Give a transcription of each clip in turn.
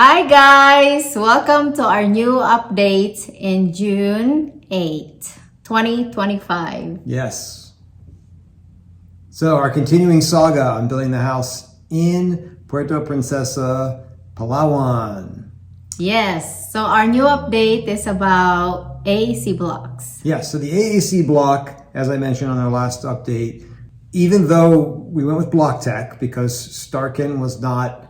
Hi guys! Welcome to our new update in June 8, 2025. Yes. So our continuing saga on building the house in Puerto Princesa, Palawan. Yes, so our new update is about AAC blocks. Yes, so the AAC block, as I mentioned on our last update, even though we went with Block Tech because Starkin was not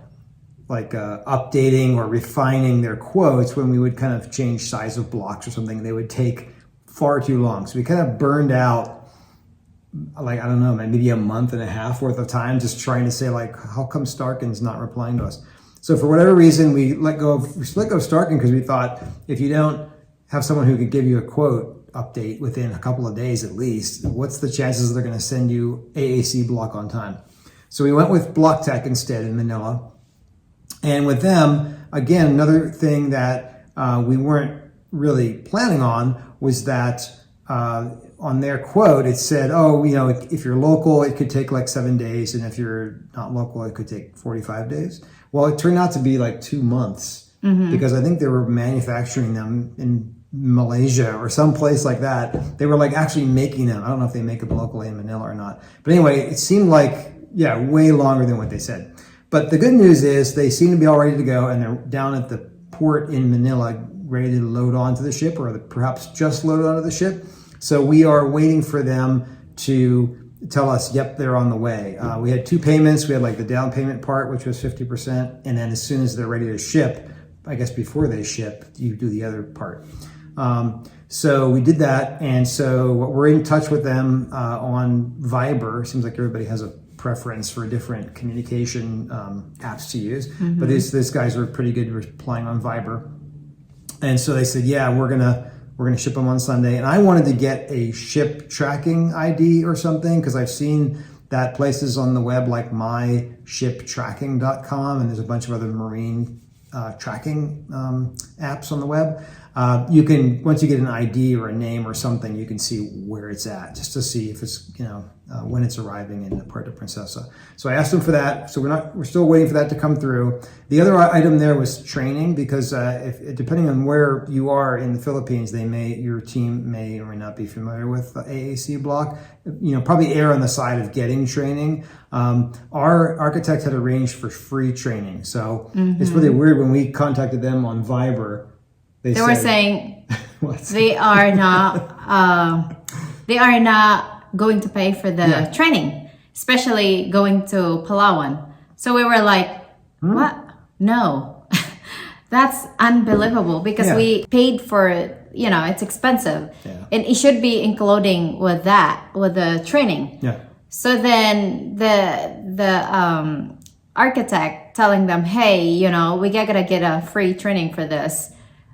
updating or refining their quotes when we would kind of change size of blocks or something, they would take far too long. So we kind of burned out, I don't know, maybe a month and a half worth of time just trying to say, how come Starkin's not replying to us? So for whatever reason, we let go of Starkin because we thought if you don't have someone who could give you a quote update within a couple of days at least, what's the chances they're going to send you AAC block on time? So we went with Block Tech instead in Manila. And with them, again, another thing that we weren't really planning on was that on their quote, it said, if you're local, it could take 7 days. And if you're not local, it could take 45 days. Well, it turned out to be 2 months because I think they were manufacturing them in Malaysia or someplace like that. They were actually making them. I don't know if they make them locally in Manila or not. But anyway, it seemed way longer than what they said. But the good news is they seem to be all ready to go, and they're down at the port in Manila ready to load onto the ship, or perhaps just load onto the ship. So we are waiting for them to tell us, yep, they're on the way. We had 2 payments. We had the down payment part, which was 50%. And then as soon as they're ready to ship, I guess before they ship, you do the other part. So we did that. And so we're in touch with them on Viber. Seems like everybody has a preference for different communication apps to use. But these guys were pretty good replying on Viber. And so they said, yeah, we're gonna ship them on Sunday. And I wanted to get a ship tracking ID or something because I've seen that places on the web like myshiptracking.com, and there's a bunch of other marine tracking apps on the web. You can, once you get an ID or a name or something, you can see where it's at just to see if it's, when it's arriving in Puerto Princesa. So I asked them for that. So we're still waiting for that to come through. The other item there was training because depending on where you are in the Philippines, your team may or may not be familiar with the AAC block. Probably err on the side of getting training. Our architect had arranged for free training. So it's really weird when we contacted them on Viber. They were saying they are not going to pay for the training, especially going to Palawan. So we were like, what? No, that's unbelievable because we paid for it. It's expensive, and it should be including with the training. Yeah. So then the architect telling them, hey, we gotta get a free training for this.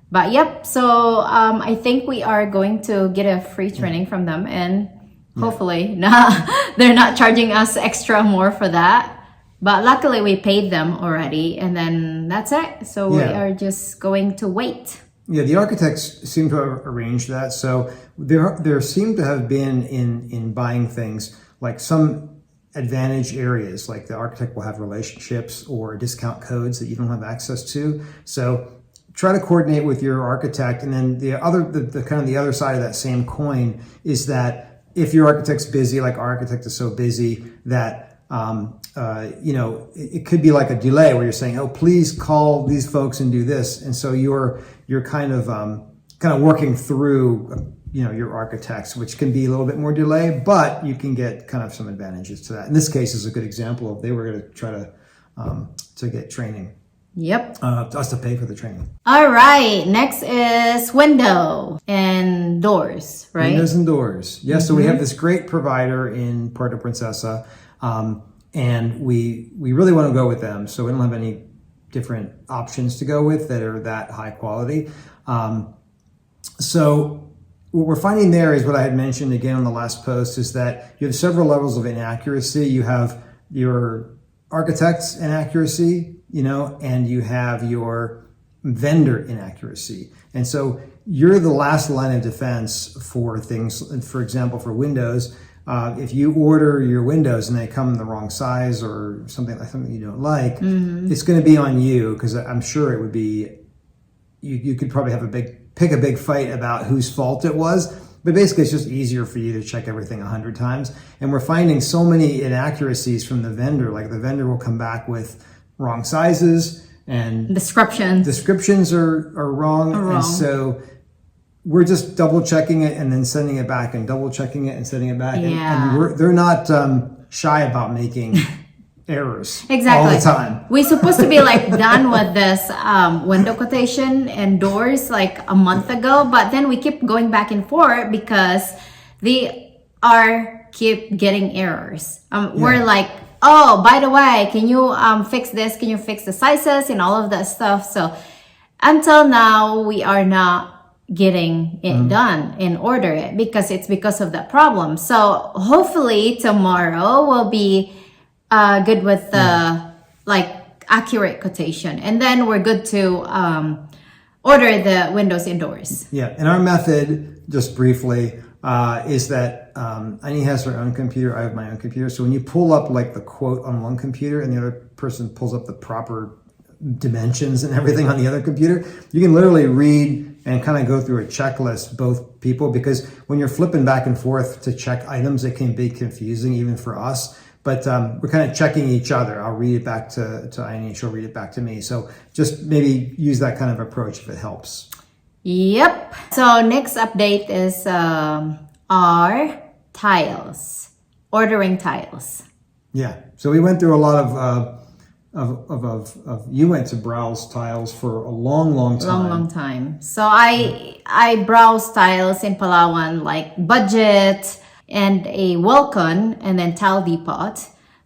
But yep, so I think we are going to get a free training from them, and hopefully they're not charging us extra more for that. But luckily we paid them already, and then that's it. So we are just going to wait. Yeah, the architects seem to have arranged that. So there seem to have been in buying things some advantage areas, the architect will have relationships or discount codes that you don't have access to. So try to coordinate with your architect. And then the other side of that same coin is that if your architect's busy, our architect is so busy that, it could be a delay where you're saying, oh, please call these folks and do this. And so you're kind of working through, your architects, which can be a little bit more delay, but you can get kind of some advantages to that. In this case is a good example of they were going to try to get training. Yep. Us to pay for the training. All right. Next is window and doors, right? Windows and doors. Yeah. So we have this great provider in Puerto Princesa, and we really want to go with them. So we don't have any different options to go with that are that high quality. So what we're finding there is what I had mentioned again on the last post is that you have several levels of inaccuracy. You have your architect's inaccuracy, and you have your vendor inaccuracy. And so you're the last line of defense for things. For example, for Windows, if you order your windows and they come in the wrong size or something you don't like, it's going to be on you, because I'm sure it would be, you could probably have pick a big fight about whose fault it was. But basically, it's just easier for you to check everything 100 times. And we're finding so many inaccuracies from the vendor. Like the vendor will come back with wrong sizes and descriptions are wrong. And so we're just double checking it and then sending it back, and double checking it and sending it back. Yeah. And they're not shy about making errors exactly all the time. We're supposed to be like done with this window quotation and doors like a month ago, but then we keep going back and forth because they keep getting errors. We're like, oh, by the way, can you fix this? Can you fix the sizes and all of that stuff? So until now, we are not getting it done and order it because of that problem. So hopefully tomorrow will be good with the like accurate quotation, and then we're good to order the windows and doors. Yeah, and our method, just briefly, is that Aini has her own computer, I have my own computer. So when you pull up like the quote on one computer and the other person pulls up the proper dimensions and everything on the other computer, you can literally read and kind of go through a checklist, both people, because when you're flipping back and forth to check items, it can be confusing even for us. But we're kind of checking each other. I'll read it back to Aini, she'll read it back to me. So just maybe use that kind of approach if it helps. Yep. So next update is our tiles, ordering tiles. Yeah. So we went through a lot of you went to browse tiles for a long time. So I browse tiles in Palawan, like budget and a Welcon, and then Tile Depot.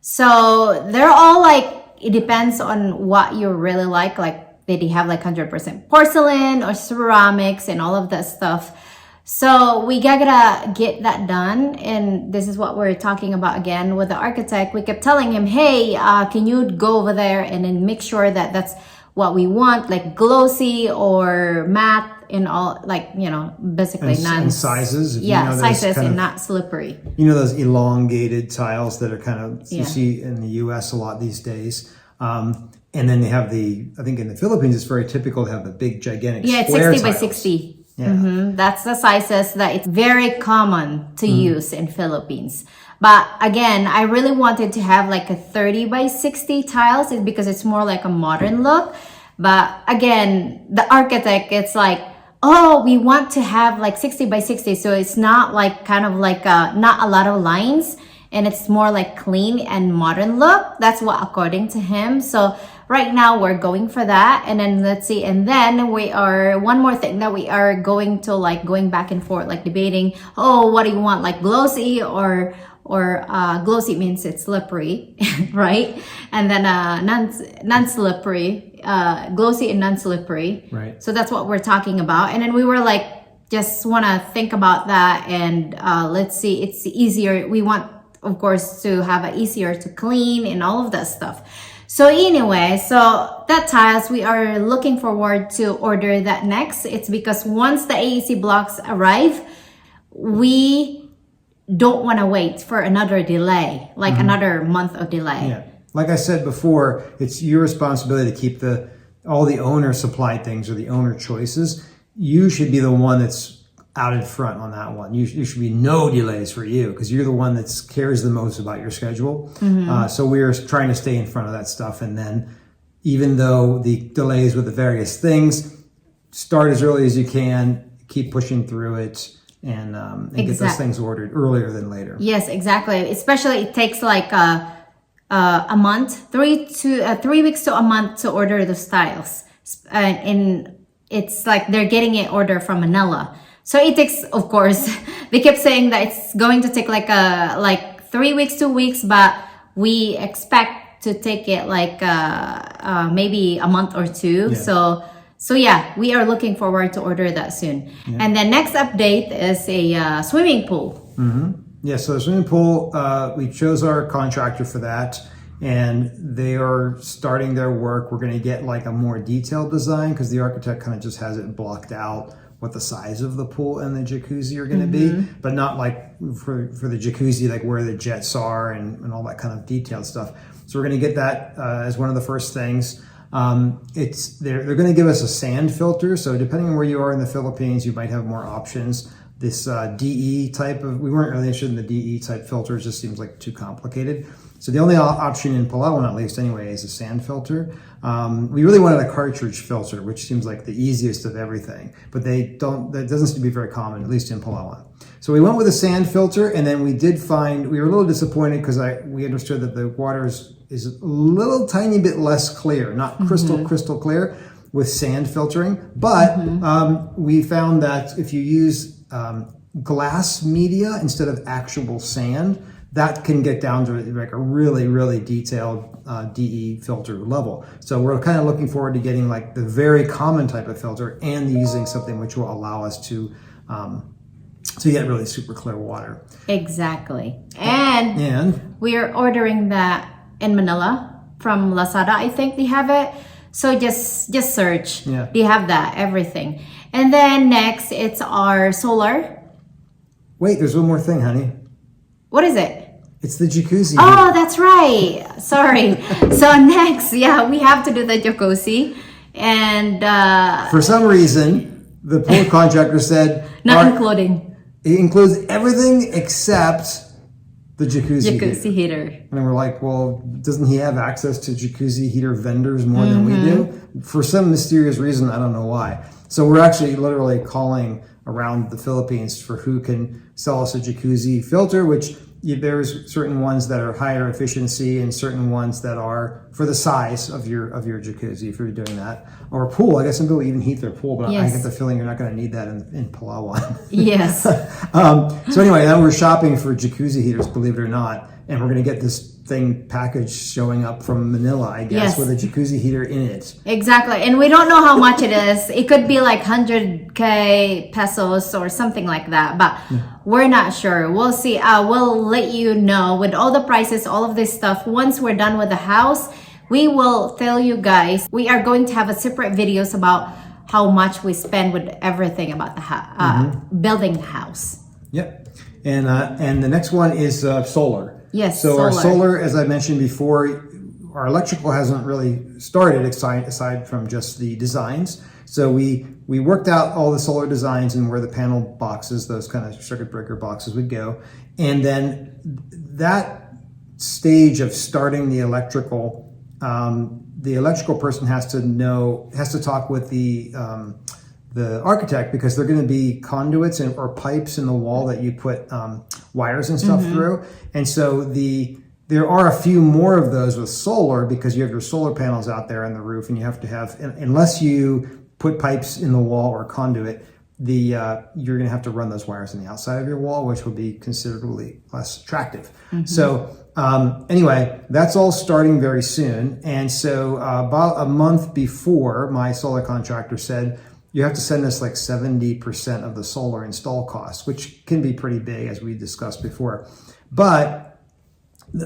So they're all like, it depends on what you really like they have like 100% porcelain or ceramics and all of that stuff. So we gotta get that done, and this is what we're talking about again with the architect. We kept telling him, hey, can you go over there and then make sure that that's what we want, like glossy or matte and all, like, you know, basically and sizes. Sizes and not slippery. You know, those elongated tiles that are kind of, you see in the US a lot these days. And then they have I think in the Philippines, it's very typical to have the big gigantic it's square 60 by tiles. 60. Yeah. That's the sizes that it's very common to use in Philippines. But again, I really wanted to have like a 30 by 60 tiles because it's more like a modern look. But again, the architect, it's like, oh, we want to have like 60 by 60. So it's not like kind of like not a lot of lines, and it's more like clean and modern look. That's what according to him. So right now we're going for that. And then let's see. And then one more thing that we are going to like going back and forth, like debating, oh, what do you want? Like glossy or glossy means it's slippery, right? And then non-slippery, glossy and non-slippery. Right. So that's what we're talking about. And then we were like, just want to think about that, and let's see, it's easier. We want, of course, to have it easier to clean and all of that stuff. So anyway, so that tiles, we are looking forward to order that next. It's because once the AEC blocks arrive, we don't want to wait for another delay, like another month of delay. Yeah. Like I said before, it's your responsibility to keep all the owner supplied things or the owner choices. You should be the one that's out in front on that one. You should be no delays for you, because you're the one that cares the most about your schedule. So we're trying to stay in front of that stuff. And then even though the delays with the various things, start as early as you can, keep pushing through it, and get those things ordered earlier than later. Yes, exactly. Especially it takes like a month, 3 weeks to a month to order the styles. And it's like they're getting an order from Manila. So it takes, of course, they kept saying that it's going to take like 3 weeks, 2 weeks, but we expect to take it like maybe a month or two. Yeah. So yeah, we are looking forward to order that soon. Yeah. And the next update is a swimming pool. Yeah, so the swimming pool, we chose our contractor for that, and they are starting their work. We're going to get like a more detailed design, because the architect kind of just has it blocked out what the size of the pool and the jacuzzi are going to be, but not like for the jacuzzi, like where the jets are and all that kind of detailed stuff. So we're going to get that as one of the first things. They're going to give us a sand filter. So depending on where you are in the Philippines, you might have more options. This DE type we weren't really interested in the DE type filters, just seems like too complicated. So the only option in Palawan, at least anyway, is a sand filter. We really wanted a cartridge filter, which seems like the easiest of everything, but that doesn't seem to be very common, at least in Palawan. So we went with a sand filter, and then we were a little disappointed because we understood that the water is a little tiny bit less clear, not crystal clear with sand filtering, but we found that if you use glass media instead of actual sand, that can get down to like a really, really detailed DE filter level. So we're kind of looking forward to getting like the very common type of filter and using something which will allow us to get really super clear water. Exactly. And we are ordering that in Manila from Lazada. I think they have it. So just search. Yeah. They have that, everything. And then next, it's our solar. Wait, there's one more thing, honey. What is it? It's the jacuzzi. Oh, that's right. Sorry. So next, we have to do the jacuzzi. And for some reason, the pool contractor said... Not including. It includes everything except the jacuzzi heater. And we're like, well, doesn't he have access to jacuzzi heater vendors more than we do? For some mysterious reason, I don't know why. So we're actually literally calling around the Philippines for who can sell us a jacuzzi filter, which there's certain ones that are higher efficiency and certain ones that are for the size of your jacuzzi if you're doing that. Or a pool. I guess some people even heat their pool, but I get the feeling you're not going to need that in Palawan. Yes. So anyway, now we're shopping for jacuzzi heaters, believe it or not, and we're going to get this thing package showing up from Manila, I guess, with a jacuzzi heater in it. Exactly. And we don't know how much it is. It could be like 100K pesos or something like that, but we're not sure. We'll see. We'll let you know with all the prices, all of this stuff. Once we're done with the house, we will tell you guys. We are going to have a separate videos about how much we spend with everything about the building the house. Yep. And the next one is solar. Yes, so our solar, as I mentioned before, our electrical hasn't really started aside from just the designs. So we worked out all the solar designs and where the panel boxes, those kind of circuit breaker boxes would go. And then that stage of starting the electrical person has to talk with the architect, because they're going to be conduits or pipes in the wall that you put wires and stuff through. And so there are a few more of those with solar, because you have your solar panels out there on the roof, and you have to have, unless you put pipes in the wall or conduit, you're going to have to run those wires on the outside of your wall, which will be considerably less attractive. So anyway, that's all starting very soon. And so about a month before, my solar contractor said, you have to send us like 70% of the solar install costs, which can be pretty big, as we discussed before. But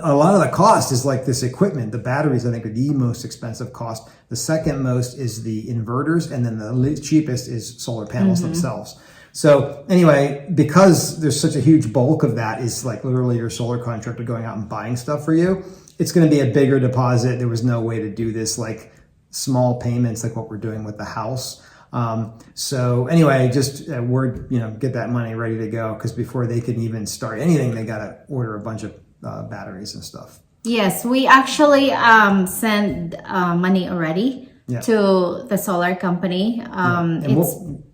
a lot of the cost is like this equipment. The batteries, I think, are the most expensive cost. The second most is the inverters, and then the cheapest is solar panels themselves. So anyway, because there's such a huge bulk of that is like literally your solar contractor going out and buying stuff for you, it's going to be a bigger deposit. There was no way to do this like small payments like what we're doing with the house. So anyway, just get that money ready to go, because before they can even start anything, they got to order a bunch of batteries and stuff. Yes, we actually sent money already to the solar company.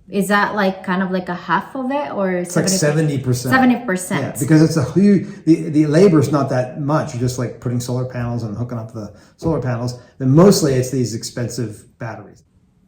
Is that like kind of like a half of it, or it's like 70%? 70%. Yeah, because it's a huge. The labor is not that much. You're just like putting solar panels and hooking up the solar panels. Then mostly it's these expensive batteries.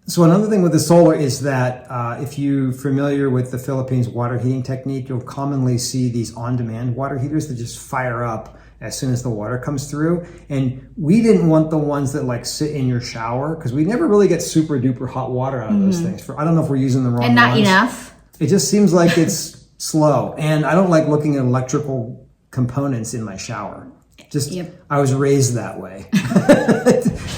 So another thing with the solar is that if you're familiar with the Philippines water heating technique, you'll commonly see these on-demand water heaters that just fire up as soon as the water comes through. And we didn't want the ones that like sit in your shower, because we never really get super duper hot water out of those things. I don't know if we're using the wrong ones. And not enough. It just seems like it's slow. And I don't like looking at electrical components in my shower. I was raised that way.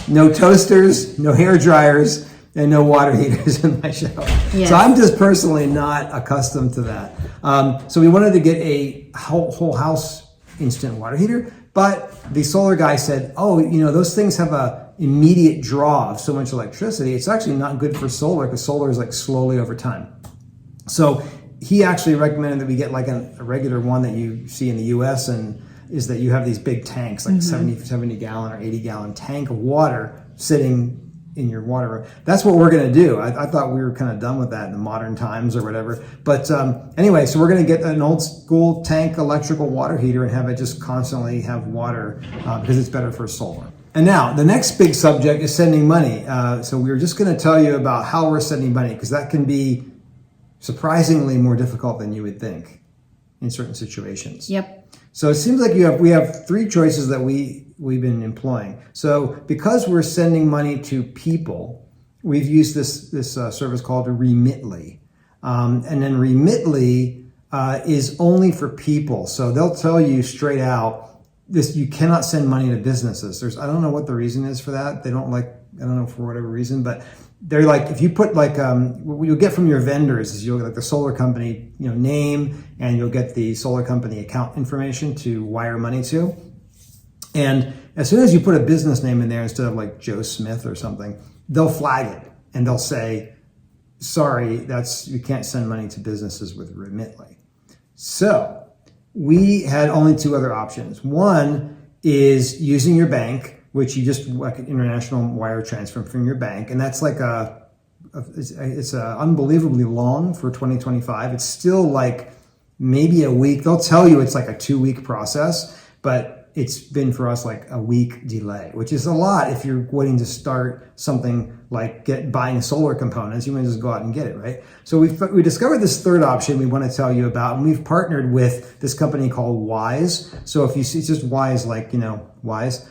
No toasters, no hair dryers. and no water heaters in my shower. Yes. So I'm just personally not accustomed to that. So we wanted to get a whole house instant water heater, but the solar guy said, oh, those things have a immediate draw of so much electricity. It's actually not good for solar because solar is like slowly over time. So he actually recommended that we get like a regular one that you see in the US, and is that you have these big tanks, like 70 gallon or 80 gallon tank of water sitting in your water room. That's what we're going to do. I thought we were kind of done with that in the modern times or whatever. But anyway, so we're going to get an old school tank electrical water heater and have it just constantly have water because it's better for solar. And now the next big subject is sending money. So we were just going to tell you about how we're sending money, because that can be surprisingly more difficult than you would think in certain situations. Yep. So it seems like we have three choices that we've been employing. So because we're sending money to people, we've used this service called Remitly. And then Remitly is only for people. So they'll tell you straight out, you cannot send money to businesses. I don't know what the reason is for that. They don't like, I don't know, for whatever reason, but they're like, if you put like, what you'll get from your vendors is you'll get like the solar company, name, and you'll get the solar company account information to wire money to. And as soon as you put a business name in there instead of like Joe Smith or something, they'll flag it and they'll say, sorry, you can't send money to businesses with Remitly. So we had only two other options. One is using your bank, which you just like an international wire transfer from your bank. And that's like it's unbelievably long for 2025. It's still like maybe a week. They'll tell you it's like a 2-week process, but it's been for us like a week delay, which is a lot if you're waiting to start something like buying solar components. You might just go out and get it, right? So we discovered this third option we want to tell you about, and we've partnered with this company called Wise. So if you see, it's just Wise, like, Wise.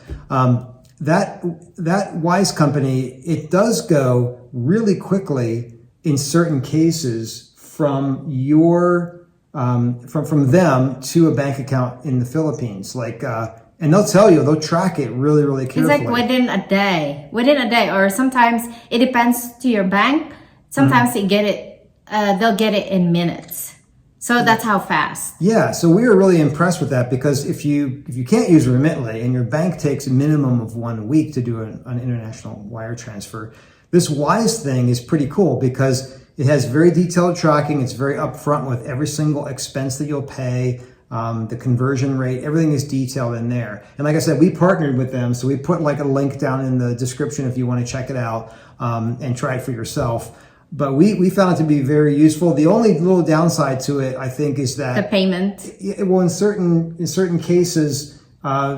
That Wise company, it does go really quickly in certain cases from from them to a bank account in the Philippines. Like, and they'll track it really, really carefully. It's like within a day, or sometimes it depends to your bank. Sometimes they'll get it in minutes. So that's how fast. Yeah, so we were really impressed with that, because if you can't use Remitly and your bank takes a minimum of 1 week to do an international wire transfer, this Wise thing is pretty cool because it has very detailed tracking. It's very upfront with every single expense that you'll pay, the conversion rate, everything is detailed in there. And like I said, we partnered with them, so we put like a link down in the description if you want to check it out and try it for yourself. But we found it to be very useful. The only little downside to it, I think, is that the payment. Well, in certain cases,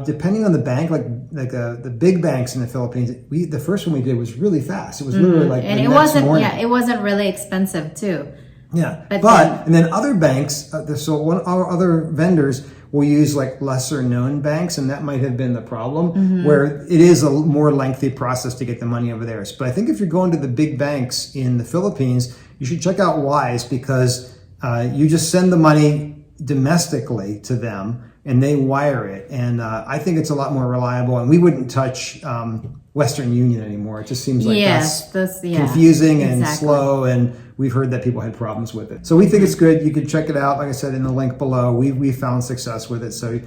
depending on the bank, like the big banks in the Philippines, the first one we did was really fast. It was literally like and the it next wasn't morning. it wasn't really expensive too. Yeah, But and then other banks, our other vendors will use like lesser known banks, and that might have been the problem, where it is a more lengthy process to get the money over there. But I think if you're going to the big banks in the Philippines, you should check out Wise, because you just send the money domestically to them and they wire it. And I think it's a lot more reliable, and we wouldn't touch Western Union anymore. It just seems like that's confusing and slow, and we've heard that people had problems with it. So we think it's good. You can check it out, like I said, in the link below. We found success with it. So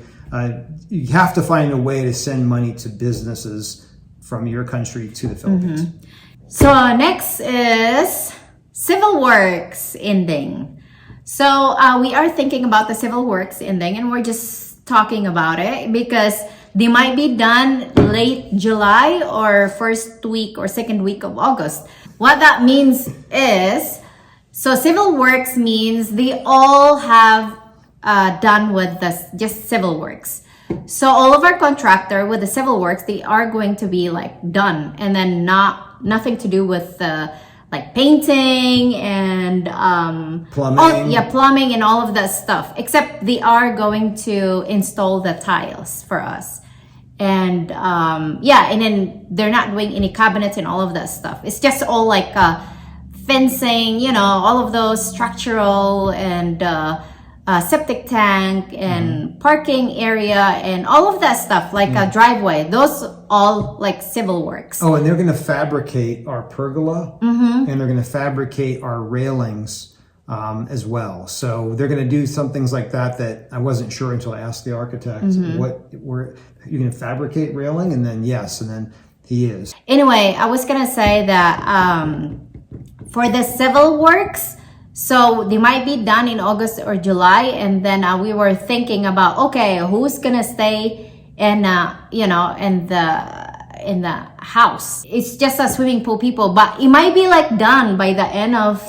you have to find a way to send money to businesses from your country to the Philippines. So next is civil works ending. So we are thinking about the civil works ending, and we're just talking about it because they might be done late July or first week or second week of August. What that means is, so civil works means they all have done with this, just civil works. So all of our contractor with the civil works, they are going to be like done, and then nothing to do with the like painting and plumbing. Plumbing and all of that stuff, except they are going to install the tiles for us. And and then they're not doing any cabinets and all of that stuff. It's just all like fencing, all of those structural and septic tank and parking area and all of that stuff, like a driveway. Those all like civil works. Oh, and they're going to fabricate our pergola, and they're going to fabricate our railings as well. So they're going to do some things like that I wasn't sure until I asked the architect. What were you going to fabricate railing? And then yes, and then he is. Anyway, I was gonna say that for the civil works, so they might be done in August or July, and then we were thinking about, okay, who's gonna stay in in the house? It's just a swimming pool people, but it might be like done by the end of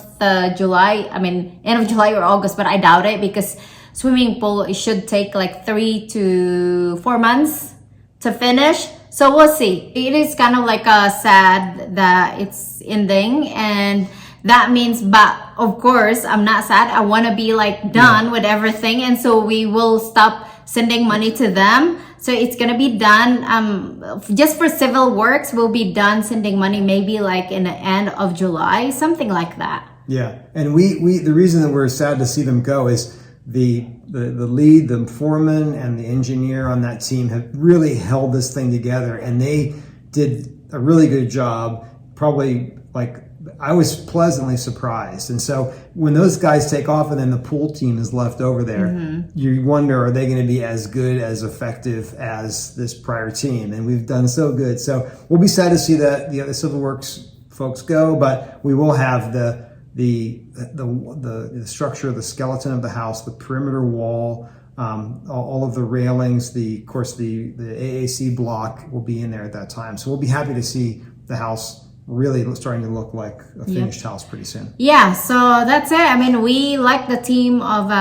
July. I mean, end of July or August, but I doubt it because swimming pool, it should take like 3 to 4 months to finish. So we'll see. It is kind of like a sad that it's ending, and that means, but of course I'm not sad. I want to be like done with everything, and so we will stop sending money to them. So it's gonna be done. Just for civil works, we'll be done sending money maybe like in the end of July, something like that. Yeah, and we the reason that we're sad to see them go is the lead, the foreman, and the engineer on that team have really held this thing together, and they did a really good job. Probably, like, I was pleasantly surprised. And so when those guys take off and then the pool team is left over there, you wonder, are they going to be as good, as effective as this prior team? And we've done so good. So we'll be sad to see the other civil works folks go, but we will have the structure, the skeleton of the house, the perimeter wall, all of the railings, of course the AAC block will be in there at that time. So we'll be happy to see the house really starting to look like a finished house pretty soon. Yeah, so that's it. I mean, we like the team of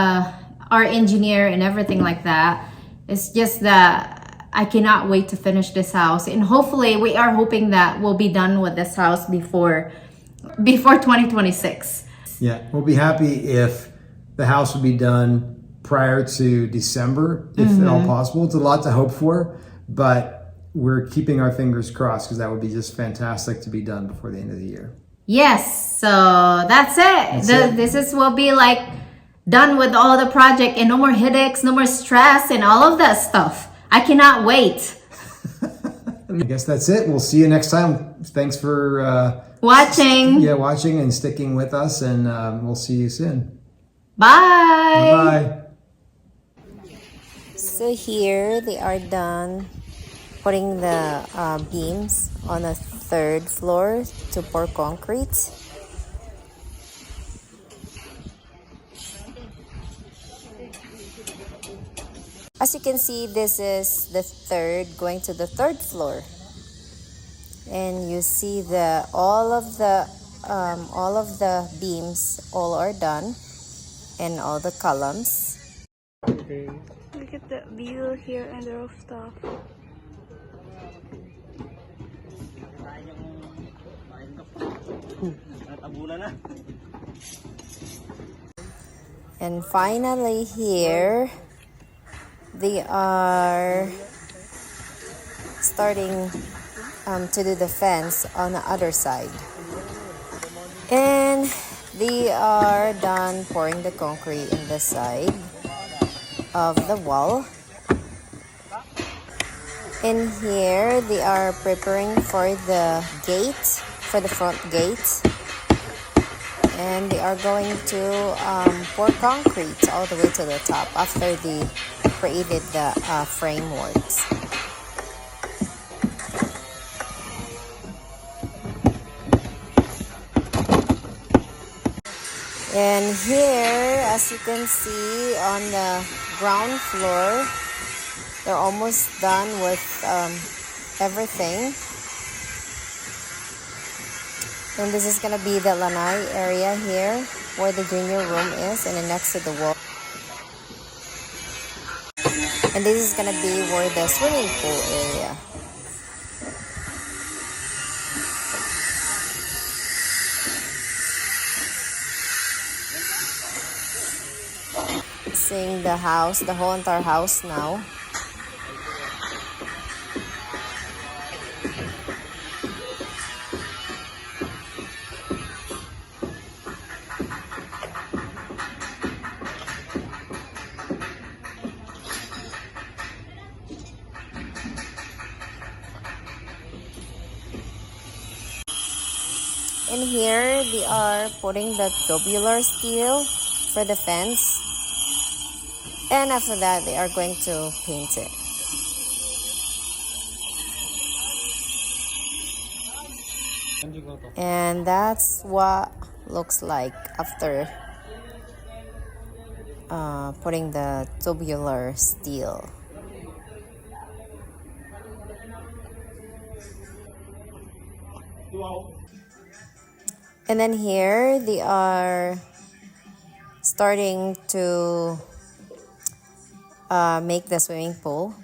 our engineer and everything like that. It's just that I cannot wait to finish this house, and hopefully we are hoping that we'll be done with this house before 2026. Yeah, we'll be happy if the house will be done prior to December, if at all possible. It's a lot to hope for, but we're keeping our fingers crossed because that would be just fantastic to be done before the end of the year. Yes, so that's it. This will be like done with all the project and no more headaches, no more stress and all of that stuff. I cannot wait. I guess that's it. We'll see you next time. Thanks for watching. Watching and sticking with us, and we'll see you soon. Bye. Bye. So here they are done putting the beams on the 3rd floor to pour concrete. As you can see, this is the 3rd going to the 3rd floor, and you see all of the beams all are done, and all the columns. Look at the view here and the rooftop. And finally here, they are starting to do the fence on the other side. And they are done pouring the concrete in the side of the wall. In here, they are preparing for the gate, for the front gate. And they are going to pour concrete all the way to the top after they created the frameworks. And here, as you can see on the ground floor, they're almost done with everything. And this is going to be the lanai area here, where the junior room is, and then next to the wall. And this is going to be where the swimming pool area. Seeing the house, the whole entire house now. here they are putting the tubular steel for the fence. And after that, they are going to paint it. And that's what looks like after putting the tubular steel. And then here they are starting to make the swimming pool.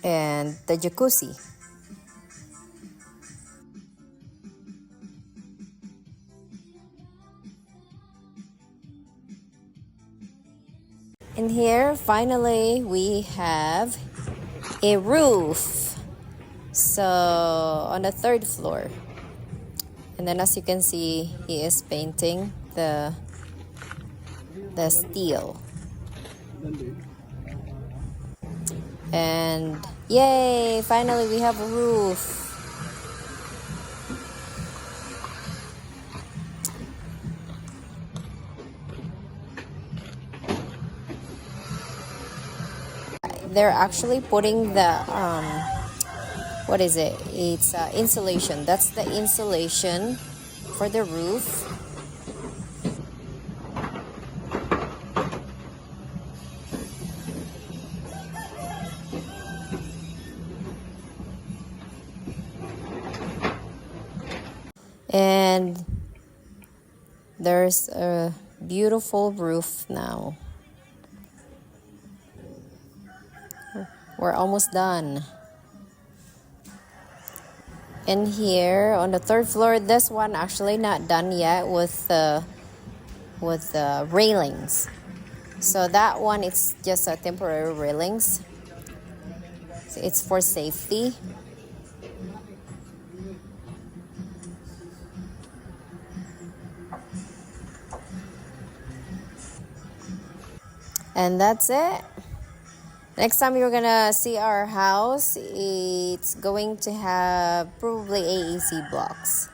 And the jacuzzi. And here, finally, we have a roof. So, on the third floor. And then as you can see, he is painting the steel. And yay, finally we have a roof. They're actually putting the what is it? It's insulation. That's the insulation for the roof. And there's a beautiful roof now. We're almost done. And here on the third floor, this one actually not done yet with the railings. So that one, it's just a temporary railings. So it's for safety. And that's it. Next time you're gonna see our house, it's going to have probably AAC blocks.